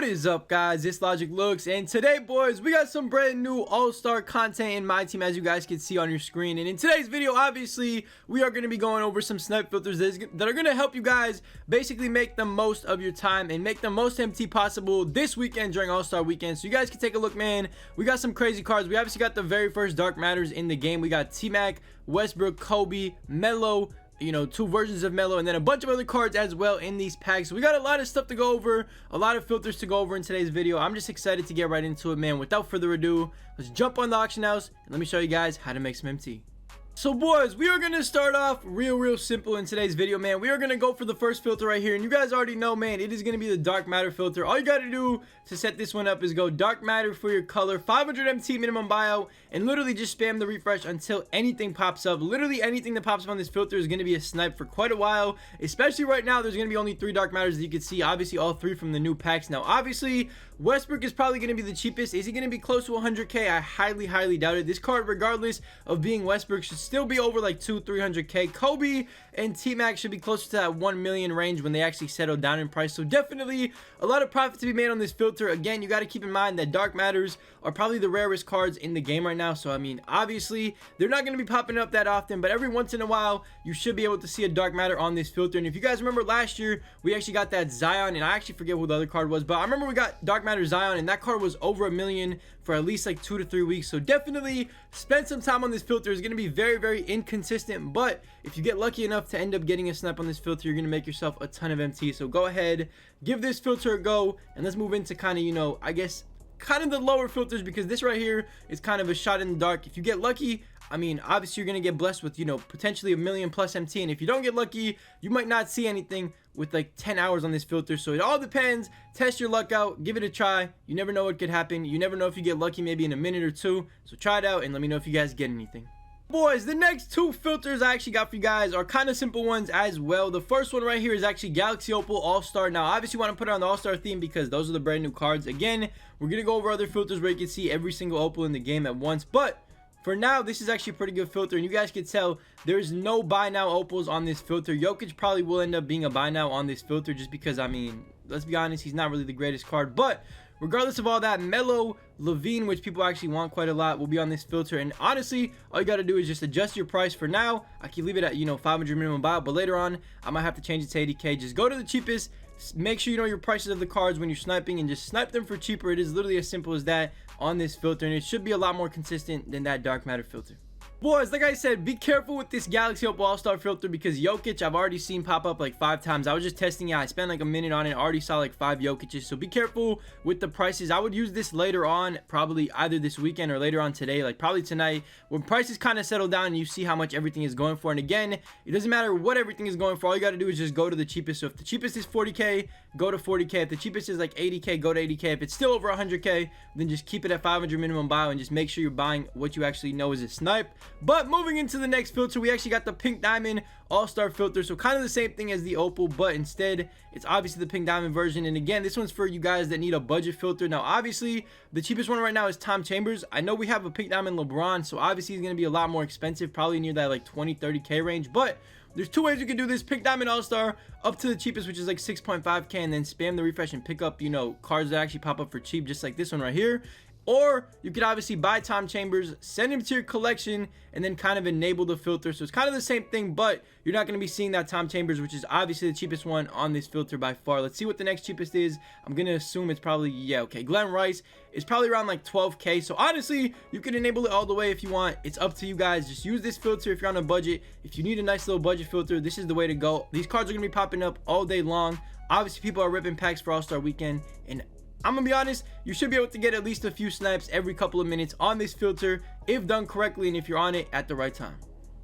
What is up, guys? It's LogicLookss, and today, boys, we got some brand new all-star content in my team, as you guys can see on your screen. And in today's video, obviously, we are going to be going over some snipe filters that are going to help you guys basically make the most of your time and make the most MT possible this weekend during all-star weekend. So you guys can take a look, man. We got some crazy cards. We obviously got the very first Dark Matters in the game. We got T-Mac, Westbrook, Kobe, Melo, you know, two versions of Melo, and then a bunch of other cards as well in these packs. So we got a lot of stuff to go over, a lot of filters to go over in today's video. I'm just excited to get right into it, man. Without further ado, let's jump on the auction house and let me show you guys how to make some MT. So, boys, we are going to start off real simple in today's video, man. We are going to go for the first filter right here, and you guys already know, man, it is going to be the Dark Matter filter. All you got to do to set this one up is go Dark Matter for your color, 500 MT minimum buyout, and literally just spam the refresh until anything pops up. Literally anything that pops up on this filter is going to be a snipe for quite a while, especially right now. There's going to be only 3 Dark Matters that you can see, obviously all 3 from the new packs. Now, obviously, Westbrook is probably going to be the cheapest. Is he going to be close to 100k? I highly doubt it. This card, regardless of being Westbrook, should still be over like 200-300k. Kobe and T-Mac should be closer to that 1 million range when they actually settle down in price. So definitely a lot of profit to be made on this filter. Again, you got to keep in mind that Dark Matters are probably the rarest cards in the game right now. So I mean, obviously they're not going to be popping up that often, but every once in a while you should be able to see a Dark Matter on this filter. And if you guys remember last year, we actually got that Zion, and I actually forget who the other card was, but I remember we got Dark Matter Zion, and that card was over 1 million for at least like 2 to 3 weeks. So definitely spend some time on this filter. It's going to be very inconsistent, but if you get lucky enough to end up getting a snipe on this filter, you're going to make yourself a ton of MT. So go ahead, give this filter a go, and let's move into kind of, you know, I guess kind of the lower filters, because this right here is kind of a shot in the dark. If you get lucky, I mean, obviously you're going to get blessed with, you know, potentially 1 million plus MT, and if you don't get lucky, you might not see anything with like 10 hours on this filter. So it all depends. Test your luck out, give it a try. You never know what could happen. You never know if you get lucky maybe in a minute or two. So try it out and let me know if you guys get anything. Boys, the next 2 filters I actually got for you guys are kind of simple ones as well. The first one right here is actually Galaxy Opal All-Star. Now, obviously, you want to put it on the All-Star theme because those are the brand new cards. Again, we're going to go over other filters where you can see every single Opal in the game at once. But for now, this is actually a pretty good filter, and you guys can tell there's no buy now Opals on this filter. Jokic probably will end up being a buy now on this filter just because, I mean, let's be honest, he's not really the greatest card. But regardless of all that, Melo, Levine, which people actually want quite a lot, will be on this filter. And honestly, all you got to do is just adjust your price. For now, I can leave it at, you know, 500 minimum buyout, but later on, I might have to change it to 80k. Just go to the cheapest. Make sure you know your prices of the cards when you're sniping and just snipe them for cheaper. It is literally as simple as that on this filter, and it should be a lot more consistent than that Dark Matter filter. Boys, like I said, be careful with this Galaxy Opal All-Star filter because Jokic, I've already seen pop up like 5 times. I was just testing it. I spent like a minute on it. I already saw like 5 Jokic's. So be careful with the prices. I would use this later on, probably either this weekend or later on today, like probably tonight, when prices kind of settle down and you see how much everything is going for. And again, it doesn't matter what everything is going for. All you got to do is just go to the cheapest. So if the cheapest is 40k, go to 40k. If the cheapest is like 80k, go to 80k. If it's still over 100k, then just keep it at 500 minimum buy and just make sure you're buying what you actually know is a snipe. But moving into the next filter, we actually got the Pink Diamond All-Star filter. So kind of the same thing as the Opal, but instead it's obviously the Pink Diamond version. And again, this one's for you guys that need a budget filter. Now obviously the cheapest one right now is Tom Chambers. I know we have a Pink Diamond LeBron, so obviously he's going to be a lot more expensive, probably near that like 20-30k range. But there's 2 ways you can do this: Pink Diamond All-Star up to the cheapest, which is like 6.5k, and then spam the refresh and pick up, you know, cards that actually pop up for cheap, just like this one right here. Or you could obviously buy Tom Chambers, send him to your collection, and then kind of enable the filter. So it's kind of the same thing, but you're not going to be seeing that Tom Chambers, which is obviously the cheapest one on this filter by far. Let's see what the next cheapest is. I'm going to assume it's probably, yeah, okay, Glenn Rice is probably around like 12k. So honestly, you can enable it all the way if you want. It's up to you guys. Just use this filter if you're on a budget. If you need a nice little budget filter, this is the way to go. These cards are going to be popping up all day long. Obviously, people are ripping packs for All-Star Weekend, and I'm gonna be honest, you should be able to get at least a few snipes every couple of minutes on this filter if done correctly and if you're on it at the right time.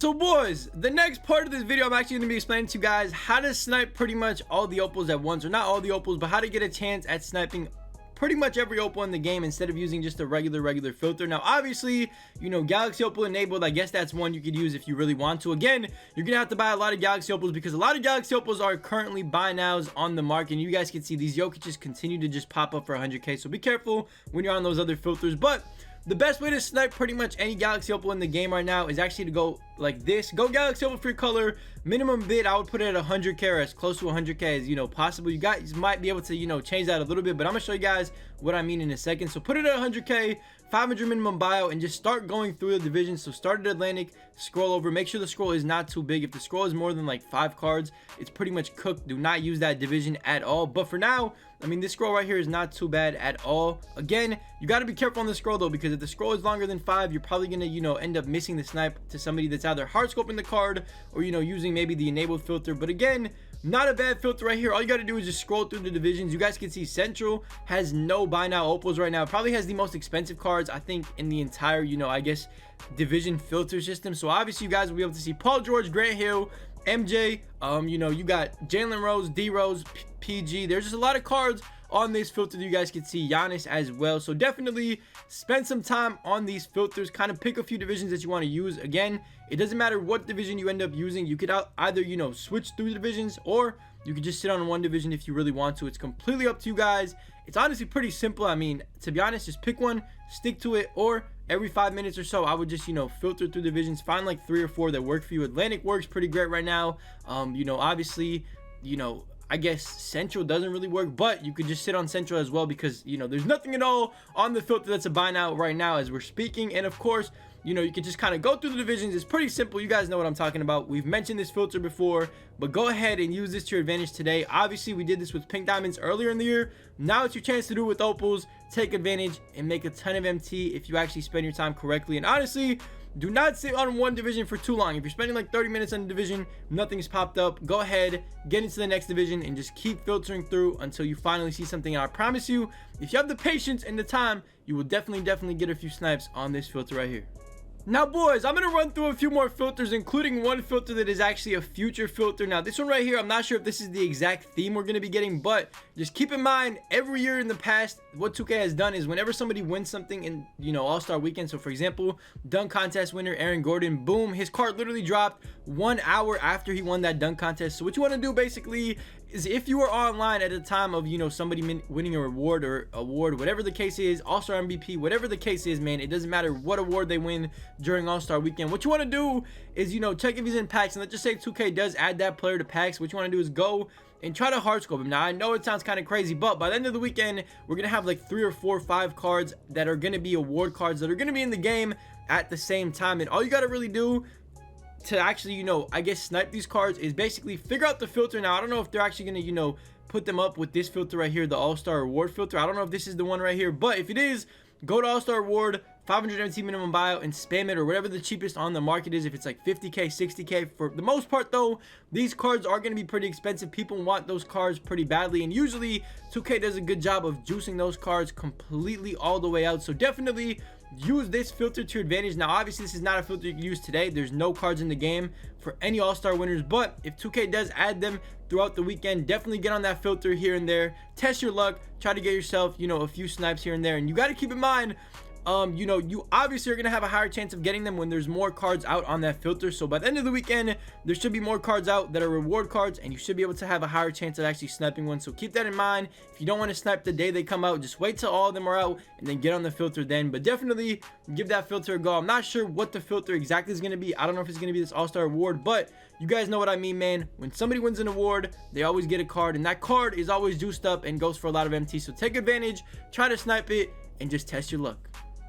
So boys, the next part of this video, I'm actually going to be explaining to you guys how to snipe pretty much all the Opals at once, or not all the Opals, but how to get a chance at sniping pretty much every Opal in the game instead of using just a regular filter. Now obviously, you know, Galaxy Opal enabled, I guess that's one you could use if you really want to. Again, you're gonna have to buy a lot of Galaxy Opals because a lot of Galaxy Opals are currently buy nows on the market, and you guys can see these Jokic's continue to just pop up for 100k. So be careful when you're on those other filters. But the best way to snipe pretty much any Galaxy Opal in the game right now is actually to go like this. Go Galaxy Opal for your color, minimum bid, I would put it at 100k or as close to 100k as, you know, possible. You guys might be able to, you know, change that a little bit, but I'm gonna show you guys what I mean in a second. So put it at 100k, 500 minimum buyout, and just start going through the divisions. So start at Atlantic, scroll over, make sure the scroll is not too big. If the scroll is more than like 5 cards, it's pretty much cooked. Do not use that division at all. But for now, I mean, this scroll right here is not too bad at all. Again, you got to be careful on the scroll though, because if the scroll is longer than 5, you're probably gonna, you know, end up missing the snipe to somebody that's either hard scoping the card or, you know, using maybe the enabled filter. But again, not a bad filter right here. All you got to do is just scroll through the divisions. You guys can see Central has no buy now opals right now. It probably has the most expensive cards, I think, in the entire, you know, I guess, division filter system. So obviously you guys will be able to see Paul George, Grant Hill, MJ, you know, you got Jalen Rose, D Rose, PG. There's just a lot of cards on this filter that you guys can see, Giannis as well. So definitely spend some time on these filters, kind of pick a few divisions that you want to use. Again, it doesn't matter what division you end up using. You could either, you know, switch through divisions, or you could just sit on one division if you really want to. It's completely up to you guys. It's honestly pretty simple. I mean, to be honest, just pick one, stick to it, or every 5 minutes or so, I would just, you know, filter through divisions, find like 3 or 4 that work for you. Atlantic works pretty great right now. You know, obviously, you know, I guess Central doesn't really work, but you could just sit on Central as well, because, you know, there's nothing at all on the filter that's a buy now right now as we're speaking. And of course, you know, you can just kind of go through the divisions. It's pretty simple. You guys know what I'm talking about. We've mentioned this filter before, but go ahead and use this to your advantage today. Obviously, we did this with pink diamonds earlier in the year. Now it's your chance to do it with opals. Take advantage and make a ton of MT if you actually spend your time correctly. And honestly, do not sit on one division for too long. If you're spending like 30 minutes on the division, nothing's popped up, go ahead, get into the next division, and just keep filtering through until you finally see something. And I promise you, if you have the patience and the time, you will definitely get a few snipes on this filter right here. Now boys, I'm going to run through a few more filters, including one filter that is actually a future filter. Now this one right here, I'm not sure if this is the exact theme we're going to be getting, but just keep in mind, every year in the past, what 2K has done is whenever somebody wins something in, you know, All-Star Weekend, so for example, dunk contest winner Aaron Gordon, boom, his card literally dropped 1 hour after he won that dunk contest. So what you want to do basically is, if you were online at the time of, you know, somebody winning a reward or award, whatever the case is, All-Star MVP, whatever the case is, man, it doesn't matter what award they win during All-Star Weekend. What you want to do is, you know, check if he's in packs, and let's just say 2K does add that player to packs. What you want to do is go and try to hard scope him. Now I know it sounds kind of crazy, but by the end of the weekend, we're gonna have like 3 or 4 or 5 cards that are gonna be award cards that are gonna be in the game at the same time. And all you gotta really do to actually, you know, I guess snipe these cards is basically figure out the filter. Now I don't know if they're actually gonna, you know, put them up with this filter right here, the All-Star Award filter. I don't know if this is the one right here, but if it is, go to All-Star Award, 500 MT minimum buyout, and spam it, or whatever the cheapest on the market is. If it's like 50k, 60k, for the most part though, these cards are going to be pretty expensive. People want those cards pretty badly, and usually 2K does a good job of juicing those cards completely all the way out. So definitely use this filter to your advantage. Now obviously this is not a filter you can use today. There's no cards in the game for any All-Star winners, but if 2K does add them throughout the weekend, definitely get on that filter here and there, test your luck, try to get yourself, you know, a few snipes here and there. And you got to keep in mind, you know, you obviously are going to have a higher chance of getting them when there's more cards out on that filter. So by the end of the weekend, there should be more cards out that are reward cards, and you should be able to have a higher chance of actually sniping one. So keep that in mind. If you don't want to snipe the day they come out, just wait till all of them are out and then get on the filter then. But definitely give that filter a go. I'm not sure what the filter exactly is going to be. I don't know if it's going to be this All-Star Award, but you guys know what I mean, man. When somebody wins an award, they always get a card, and that card is always juiced up and goes for a lot of MT. So take advantage, try to snipe it, and just test your luck.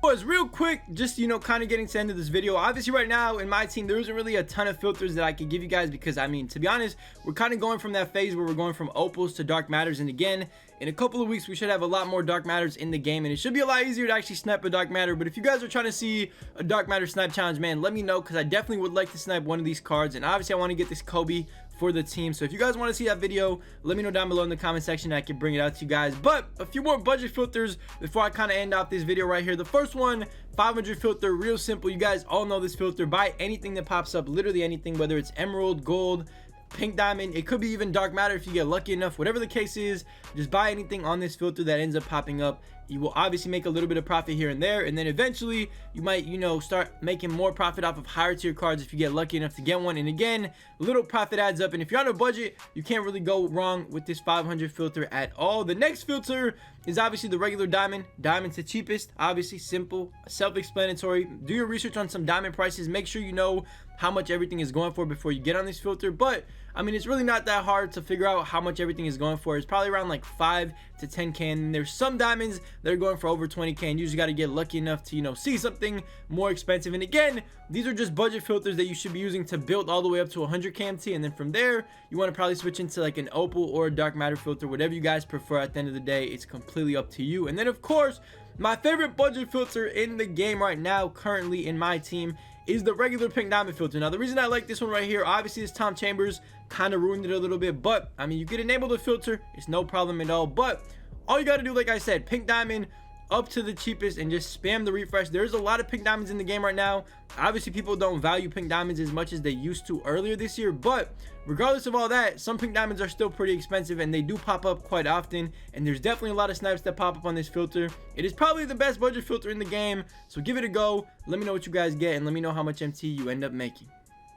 Boys, real quick, just, you know, kind of getting to the end of this video. Obviously right now in my team, there isn't really a ton of filters that I could give you guys, because I mean, to be honest, we're kind of going from that phase where we're going from opals to dark matters. And again, in a couple of weeks we should have a lot more dark matters in the game, and it should be a lot easier to actually snipe a dark matter. But if you guys are trying to see a dark matter snipe challenge, man, let me know, because I definitely would like to snipe one of these cards. And obviously I want to get this Kobe for the team. So if you guys want to see that video, let me know down below in the comment section. I can bring it out to you guys. But a few more budget filters before I kind of end off this video right here. The first one, 500 filter, real simple. You guys all know this filter. Buy anything that pops up, literally anything, whether it's emerald, gold, pink diamond, it could be even dark matter if you get lucky enough. Whatever the case is, just buy anything on this filter that ends up popping up. You will obviously make a little bit of profit here and there, and then eventually you might, you know, start making more profit off of higher tier cards if you get lucky enough to get one. And again, little profit adds up, and if you're on a budget, you can't really go wrong with this 500 filter at all. The next filter is obviously the regular diamond. Diamond's the cheapest, obviously, simple, self-explanatory. Do your research on some diamond prices. Make sure you know how much everything is going for before you get on this filter. But I mean, it's really not that hard to figure out how much everything is going for. It's probably around like 5 to 10k, and there's some diamonds that are going for over 20k, and you just got to get lucky enough to, you know, see something more expensive. And again, these are just budget filters that you should be using to build all the way up to 100k MT, and then from there you want to probably switch into like an opal or a dark matter filter, whatever you guys prefer. At the end of the day, it's completely up to you. And then of course, my favorite budget filter in the game right now currently in my team is the regular pink diamond filter. Now the reason I like this one right here, obviously this Tom Chambers kind of ruined it a little bit, but I mean, you can enable the filter, it's no problem at all. But all you got to do, like I said, pink diamond up to the cheapest and just spam the refresh. There's a lot of pink diamonds in the game right now. Obviously people don't value pink diamonds as much as they used to earlier this year, but regardless of all that, some pink diamonds are still pretty expensive and they do pop up quite often, and there's definitely a lot of snipes that pop up on this filter. It is probably the best budget filter in the game, so give it a go. Let me know what you guys get and let me know how much MT you end up making.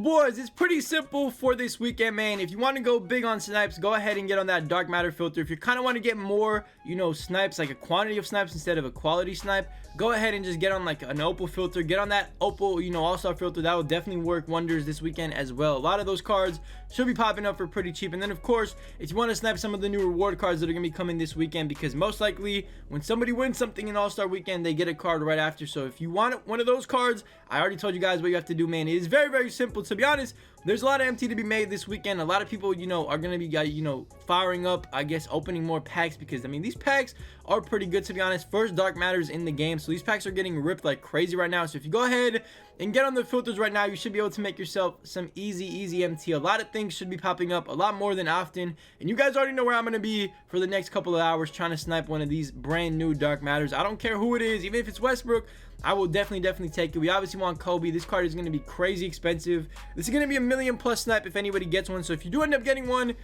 Boys, it's pretty simple for this weekend, man. If you want to go big on snipes, go ahead and get on that dark matter filter. If you kind of want to get more, you know, snipes, like a quantity of snipes instead of a quality snipe, go ahead and just get on like an opal filter. Get on that opal, you know, all-star filter. That will definitely work wonders this weekend as well. A lot of those cards should be popping up for pretty cheap. And then of course, if you want to snipe some of the new reward cards that are going to be coming this weekend, because most likely when somebody wins something in all-star weekend, they get a card right after. So if you want one of those cards, I already told you guys what you have to do, man. It is very, very simple. To be honest, there's a lot of MT to be made this weekend. A lot of people, you know, are going to be, you know, firing up, I guess, opening more packs, because I mean, these packs are pretty good, to be honest. First dark matters in the game, so these packs are getting ripped like crazy right now. So if you go ahead and get on the filters right now, you should be able to make yourself some easy MT. A lot of things should be popping up a lot more than often, and you guys already know where I'm going to be for the next couple of hours trying to snipe one of these brand new dark matters. I don't care who it is, even if it's Westbrook, I will definitely take it. We obviously want Kobe. This card is going to be crazy expensive. This is going to be a million plus snipe if anybody gets one. So if you do end up getting one,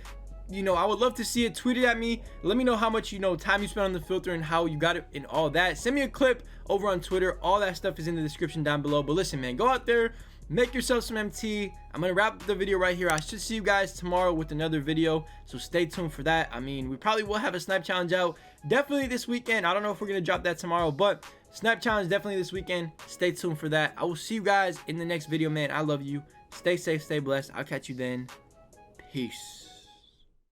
you know, I would love to see it. Tweet it at me. Let me know how much, you know, time you spent on the filter and how you got it and all that. Send me a clip over on Twitter. All that stuff is in the description down below. But listen, man, go out there, make yourself some MT. I'm going to wrap up the video right here. I should see you guys tomorrow with another video, so stay tuned for that. I mean, we probably will have a snipe challenge out definitely this weekend. I don't know if we're going to drop that tomorrow, but snipe challenge definitely this weekend. Stay tuned for that. I will see you guys in the next video, man. I love you. Stay safe, stay blessed. I'll catch you then. Peace.